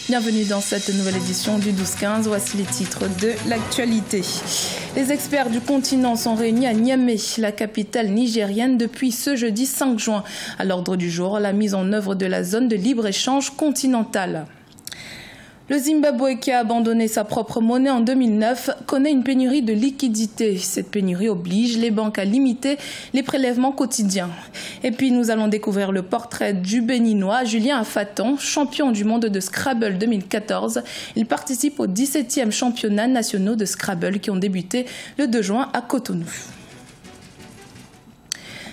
Bienvenue dans cette nouvelle édition du 12-15. Voici les titres de l'actualité. Les experts du continent sont réunis à Niamey, la capitale nigérienne, depuis ce jeudi 5 juin. À l'ordre du jour, la mise en œuvre de la zone de libre-échange continentale. Le Zimbabwe, qui a abandonné sa propre monnaie en 2009, connaît une pénurie de liquidités. Cette pénurie oblige les banques à limiter les prélèvements quotidiens. Et puis nous allons découvrir le portrait du Béninois Julien Afaton, champion du monde de Scrabble 2014. Il participe aux 17e championnats nationaux de Scrabble qui ont débuté le 2 juin à Cotonou.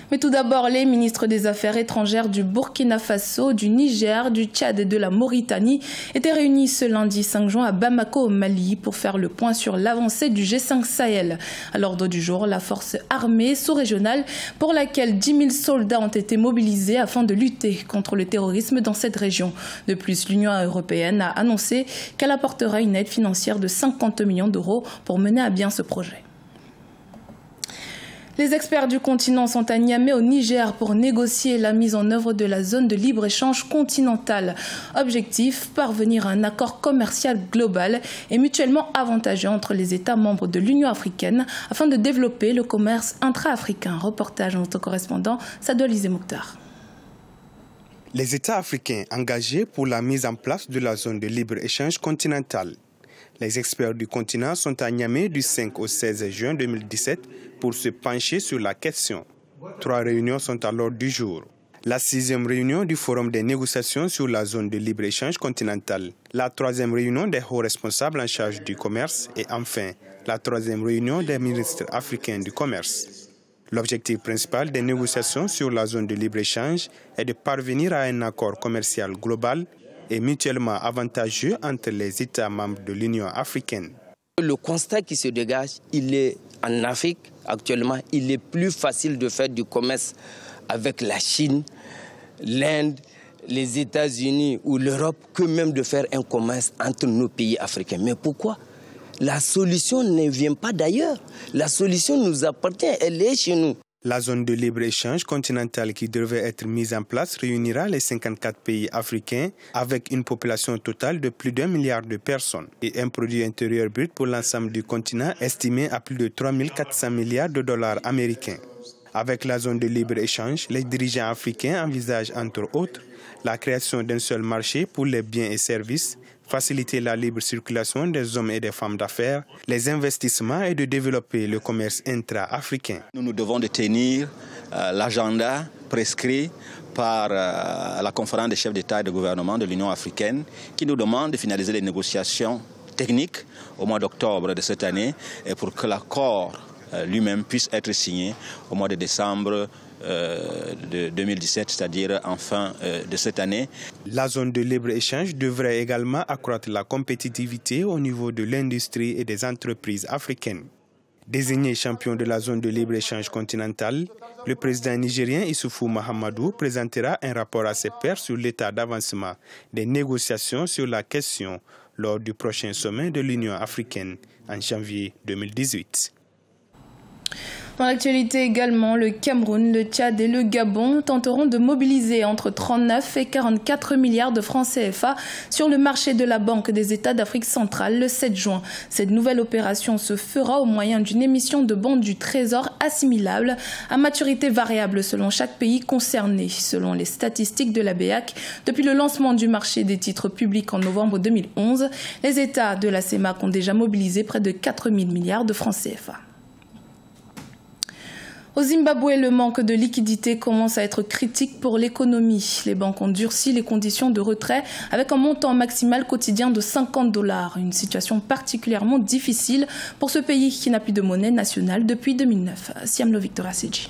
Mais tout d'abord, les ministres des Affaires étrangères du Burkina Faso, du Niger, du Tchad et de la Mauritanie étaient réunis ce lundi 5 juin à Bamako au Mali pour faire le point sur l'avancée du G5 Sahel. À l'ordre du jour, la force armée sous-régionale pour laquelle 10 000 soldats ont été mobilisés afin de lutter contre le terrorisme dans cette région. De plus, l'Union européenne a annoncé qu'elle apportera une aide financière de 50 millions d'euros pour mener à bien ce projet. Les experts du continent sont à Niamey au Niger pour négocier la mise en œuvre de la zone de libre-échange continentale. Objectif, parvenir à un accord commercial global et mutuellement avantageux entre les États membres de l'Union africaine afin de développer le commerce intra-africain. Reportage de notre correspondant Sadoul Izé Mokhtar. Les États africains engagés pour la mise en place de la zone de libre-échange continentale. Les experts du continent sont à Niamey du 5 au 16 juin 2017 pour se pencher sur la question. 3 réunions sont à l'ordre du jour. La 6e réunion du Forum des négociations sur la zone de libre-échange continentale. La 3e réunion des hauts responsables en charge du commerce. Et enfin, la 3e réunion des ministres africains du commerce. L'objectif principal des négociations sur la zone de libre-échange est de parvenir à un accord commercial global et mutuellement avantageux entre les États membres de l'Union africaine. Le constat qui se dégage, il est en Afrique actuellement, il est plus facile de faire du commerce avec la Chine, l'Inde, les États-Unis ou l'Europe que même de faire un commerce entre nos pays africains. Mais pourquoi? La solution ne vient pas d'ailleurs. La solution nous appartient, elle est chez nous. La zone de libre-échange continentale qui devait être mise en place réunira les 54 pays africains avec une population totale de plus d'1 milliard de personnes et un produit intérieur brut pour l'ensemble du continent estimé à plus de 3 400 milliards de dollars américains. Avec la zone de libre-échange, les dirigeants africains envisagent entre autres la création d'un seul marché pour les biens et services, faciliter la libre circulation des hommes et des femmes d'affaires, les investissements et de développer le commerce intra-africain. Nous devons de tenir l'agenda prescrit par la conférence des chefs d'État et de gouvernement de l'Union africaine qui nous demande de finaliser les négociations techniques au mois d'octobre de cette année et pour que l'accord lui-même puisse être signé au mois de décembre de 2017, c'est-à-dire en fin de cette année. La zone de libre-échange devrait également accroître la compétitivité au niveau de l'industrie et des entreprises africaines. Désigné champion de la zone de libre-échange continentale, le président nigérien Issoufou Mahamadou présentera un rapport à ses pairs sur l'état d'avancement des négociations sur la question lors du prochain sommet de l'Union africaine en janvier 2018. Dans l'actualité également, le Cameroun, le Tchad et le Gabon tenteront de mobiliser entre 39 et 44 milliards de francs CFA sur le marché de la Banque des États d'Afrique centrale le 7 juin. Cette nouvelle opération se fera au moyen d'une émission de bons du Trésor assimilables à maturité variable selon chaque pays concerné. Selon les statistiques de la BEAC, depuis le lancement du marché des titres publics en novembre 2011, les États de la CEMAC ont déjà mobilisé près de 4 000 milliards de francs CFA. Au Zimbabwe, le manque de liquidité commence à être critique pour l'économie. Les banques ont durci les conditions de retrait avec un montant maximal quotidien de $50. Une situation particulièrement difficile pour ce pays qui n'a plus de monnaie nationale depuis 2009. Siamlo Victoria Seji.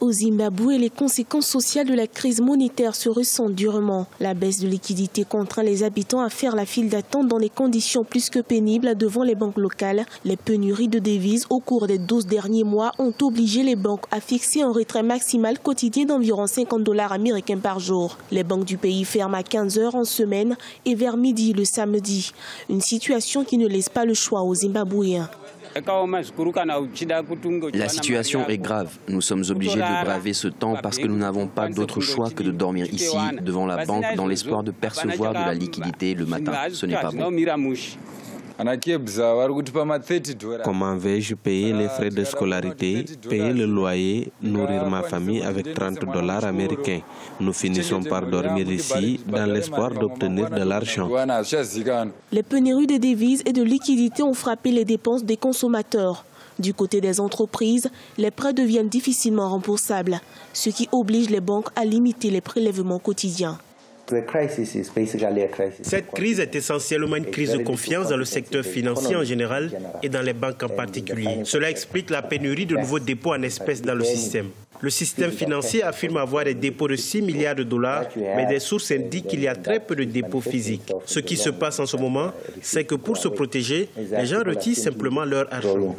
Au Zimbabwe, les conséquences sociales de la crise monétaire se ressentent durement. La baisse de liquidité contraint les habitants à faire la file d'attente dans des conditions plus que pénibles devant les banques locales. Les pénuries de devises au cours des 12 derniers mois ont obligé les banques à fixer un retrait maximal quotidien d'environ $50 américains par jour. Les banques du pays ferment à 15 h en semaine et vers midi le samedi. Une situation qui ne laisse pas le choix aux Zimbabwéens. La situation est grave. Nous sommes obligés de braver ce temps parce que nous n'avons pas d'autre choix que de dormir ici, devant la banque, dans l'espoir de percevoir de la liquidité le matin. Ce n'est pas bon. Comment vais-je payer les frais de scolarité, payer le loyer, nourrir ma famille avec $30 américains? Nous finissons par dormir ici dans l'espoir d'obtenir de l'argent. Les pénuries de devises et de liquidités ont frappé les dépenses des consommateurs. Du côté des entreprises, les prêts deviennent difficilement remboursables, ce qui oblige les banques à limiter les prélèvements quotidiens. Cette crise est essentiellement une crise de confiance dans le secteur financier en général et dans les banques en particulier. Cela explique la pénurie de nouveaux dépôts en espèces dans le système. Le système financier affirme avoir des dépôts de $6 milliards, mais des sources indiquent qu'il y a très peu de dépôts physiques. Ce qui se passe en ce moment, c'est que pour se protéger, les gens retirent simplement leur argent.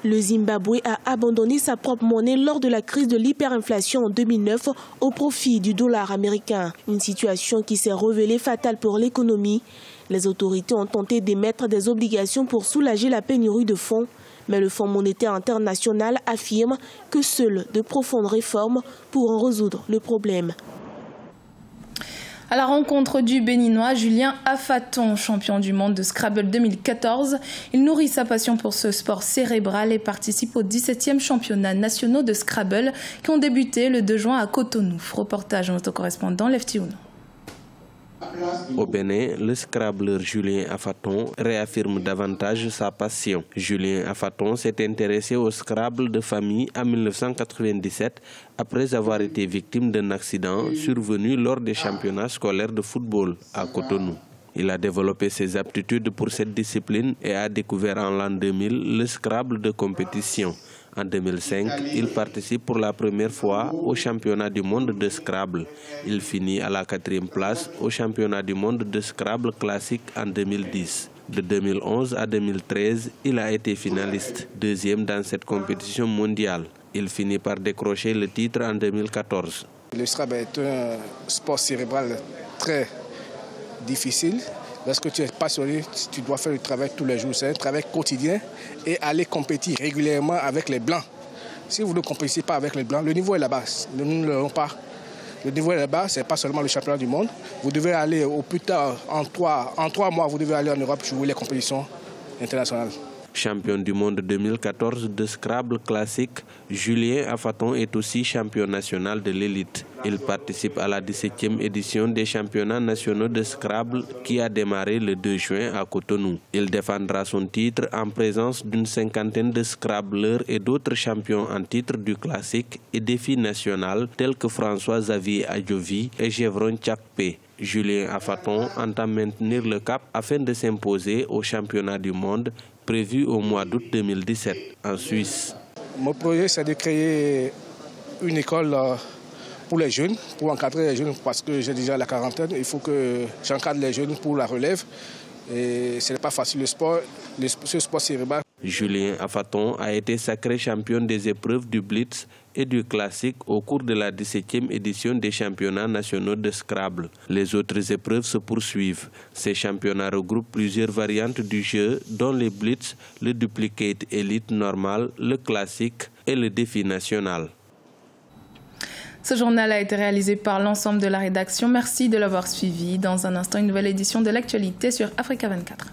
Le Zimbabwe a abandonné sa propre monnaie lors de la crise de l'hyperinflation en 2009 au profit du dollar américain. Une situation qui s'est révélée fatale pour l'économie. Les autorités ont tenté d'émettre des obligations pour soulager la pénurie de fonds. Mais le Fonds monétaire international affirme que seules de profondes réformes pourront résoudre le problème. À la rencontre du Béninois Julien Afaton, champion du monde de Scrabble 2014, il nourrit sa passion pour ce sport cérébral et participe aux 17e championnats nationaux de Scrabble qui ont débuté le 2 juin à Cotonou. Reportage de notre correspondant Leftiouno. Au Bénin, le scrabbleur Julien Afaton réaffirme davantage sa passion. Julien Afaton s'est intéressé au Scrabble de famille en 1997 après avoir été victime d'un accident survenu lors des championnats scolaires de football à Cotonou. Il a développé ses aptitudes pour cette discipline et a découvert en l'an 2000 le Scrabble de compétition. En 2005, il participe pour la première fois au championnat du monde de Scrabble. Il finit à la 4e place au championnat du monde de Scrabble classique en 2010. De 2011 à 2013, il a été finaliste, 2e dans cette compétition mondiale. Il finit par décrocher le titre en 2014. Le Scrabble est un sport cérébral très difficile. Lorsque tu es passionné, tu dois faire le travail tous les jours. C'est un travail quotidien et aller compétir régulièrement avec les Blancs. Si vous ne compétissez pas avec les Blancs, le niveau est là-bas. Nous ne l'aurons pas. Le niveau est là-bas, ce n'est pas seulement le championnat du monde. Vous devez aller au plus tard, en 3 mois, vous devez aller en Europe jouer les compétitions internationales. Champion du monde 2014 de Scrabble classique, Julien Afaton est aussi champion national de l'élite. Il participe à la 17e édition des championnats nationaux de Scrabble qui a démarré le 2 juin à Cotonou. Il défendra son titre en présence d'une 50aine de Scrabbleurs et d'autres champions en titre du classique et défi national tels que François-Xavier Adjovi et Gévron Tchakpé. Julien Afaton entend maintenir le cap afin de s'imposer au championnat du monde prévu au mois d'août 2017 en Suisse. Mon projet, c'est de créer une école pour les jeunes, pour encadrer les jeunes, parce que j'ai déjà la quarantaine. Il faut que j'encadre les jeunes pour la relève. Et ce n'est pas facile le sport, ce sport cérébral. Julien Afaton a été sacré champion des épreuves du Blitz et du classique au cours de la 17e édition des championnats nationaux de Scrabble. Les autres épreuves se poursuivent. Ces championnats regroupent plusieurs variantes du jeu, dont les Blitz, le Duplicate Elite normal, le classique et le défi national. Ce journal a été réalisé par l'ensemble de la rédaction. Merci de l'avoir suivi. Dans un instant, une nouvelle édition de l'actualité sur Africa 24.